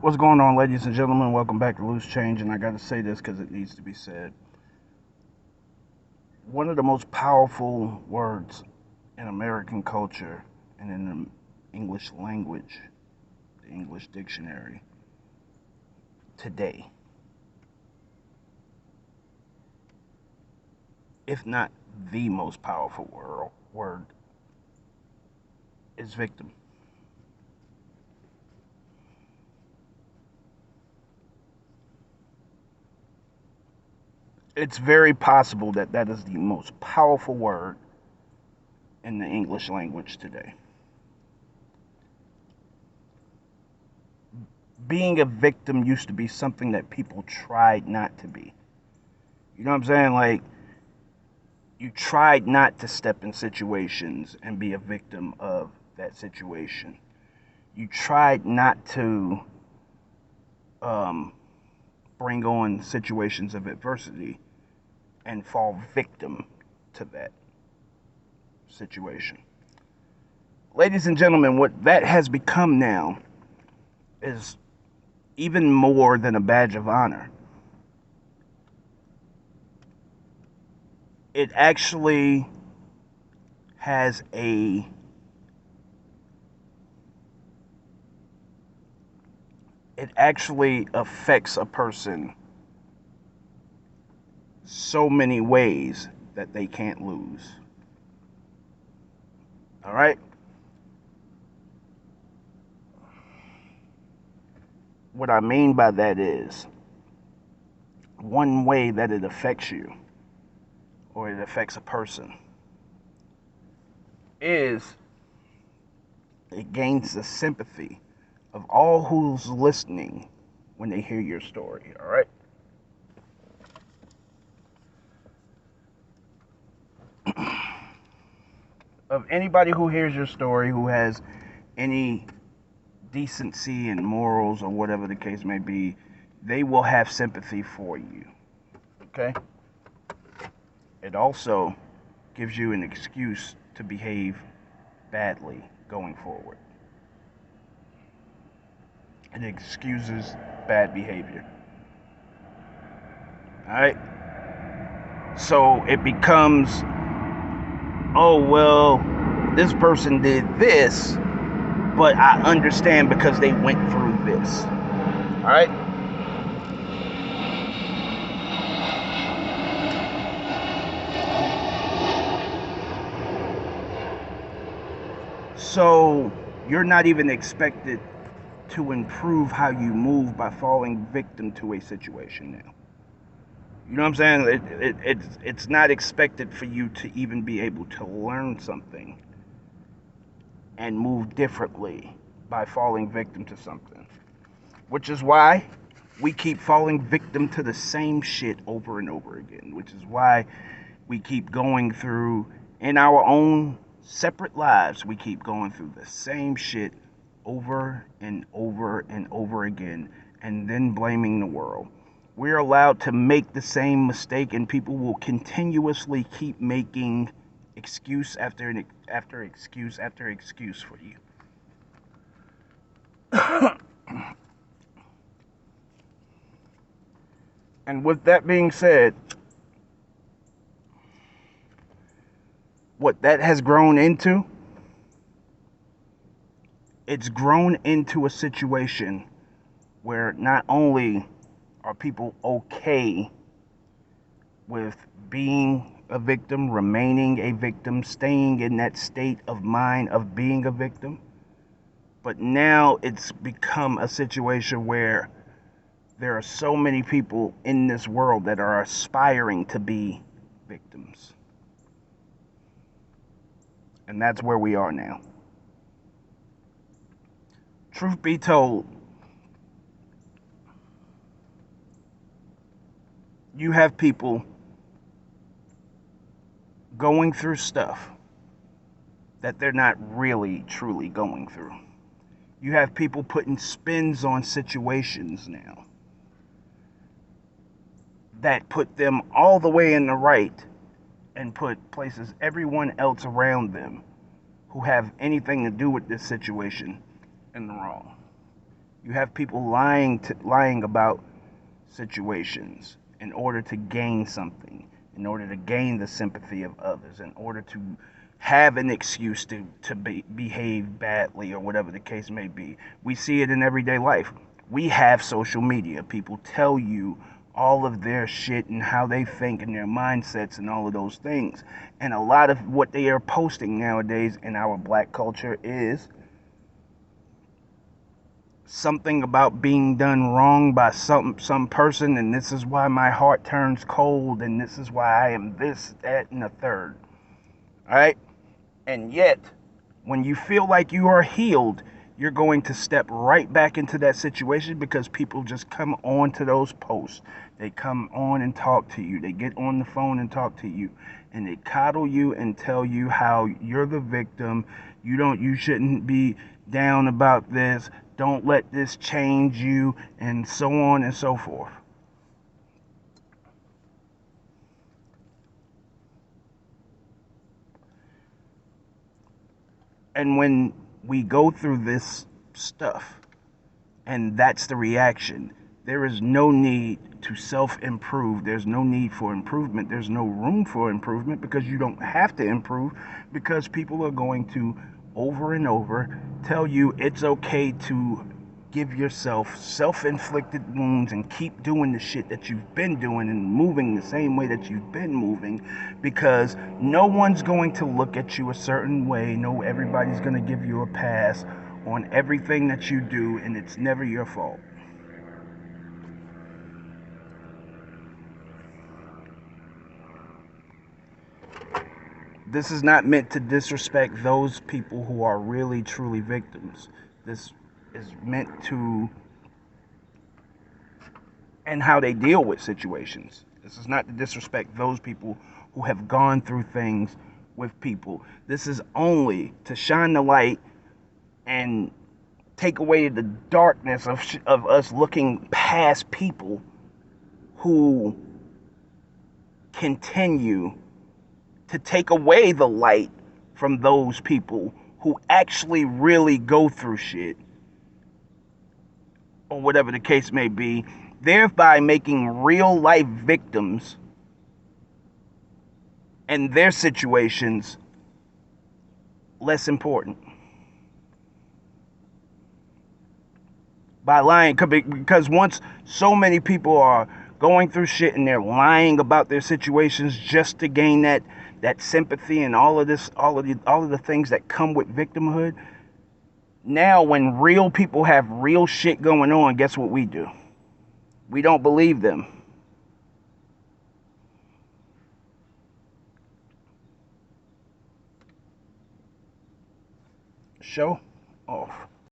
What's going on, ladies and gentlemen? Welcome back to Loose Change, and I got to say this because it needs to be said. One of the most powerful words in American culture and in the English language, the English dictionary, today, if not the most powerful word, is victim. It's very possible that that is the most powerful word in the English language today. Being a victim used to be something that people tried not to be. You know what I'm saying? Like, you tried not to step in situations and be a victim of that situation. You tried not to um, bring on situations of adversity and fall victim to that situation. Ladies and gentlemen, what that has become now is even more than a badge of honor. It actually has it actually affects a person so many ways that they can't lose. All right? What I mean by that is one way that it affects you or it affects a person is it gains the sympathy of all who's listening when they hear your story. All right? Of anybody who hears your story who has any decency and morals or whatever the case may be, they will have sympathy for you. Okay? It also gives you an excuse to behave badly going forward. It excuses bad behavior. Alright? So it becomes, oh, well, this person did this, but I understand because they went through this. Alright? So you're not even expected to improve how you move by falling victim to a situation now. You know what I'm saying? It's not expected for you to even be able to learn something and move differently by falling victim to something. Which is why we keep falling victim to the same shit over and over again. Which is why we keep going through, in our own separate lives, we keep going through the same shit over and over and over again, and then blaming the world. We're allowed to make the same mistake, and people will continuously keep making excuse after excuse after excuse for you. And with that being said, what that has grown into, it's grown into a situation where not only are people okay with being a victim, remaining a victim, staying in that state of mind of being a victim, but now it's become a situation where there are so many people in this world that are aspiring to be victims. And that's where we are now. Truth be told, you have people going through stuff that they're not really truly going through. You have people putting spins on situations now that put them all the way in the right and places everyone else around them who have anything to do with this situation in the wrong. You have people lying about situations in order to gain something, in order to gain the sympathy of others, in order to have an excuse to behave badly or whatever the case may be. We see it in everyday life. We have social media. People tell you all of their shit and how they think and their mindsets and all of those things. And a lot of what they are posting nowadays in our black culture is something about being done wrong by some person, and this is why my heart turns cold, and this is why I am this, that, and the third. All right? And yet, when you feel like you are healed, you're going to step right back into that situation because people just come on to those posts. They come on and talk to you. They get on the phone and talk to you. And they coddle you and tell you how you're the victim. You shouldn't be down about this. Don't let this change you, and so on and so forth. And when we go through this stuff, and that's the reaction, there is no need to self-improve. There's no need for improvement. There's no room for improvement because you don't have to improve, because people are going to over and over tell you it's okay to give yourself self-inflicted wounds and keep doing the shit that you've been doing and moving the same way that you've been moving, because no one's going to look at you a certain way. No, everybody's going to give you a pass on everything that you do, and it's never your fault. This is not meant to disrespect those people who are really truly victims. This is meant to, and how they deal with situations. This is not to disrespect those people who have gone through things with people. This is only to shine the light and take away the darkness of us looking past people who continue to take away the light from those people who actually really go through shit, or whatever the case may be, thereby making real life victims and their situations less important. By lying, because once so many people are going through shit and they're lying about their situations just to gain that sympathy and all of the things that come with victimhood. Now when real people have real shit going on, guess what we do? We don't believe them. Show off.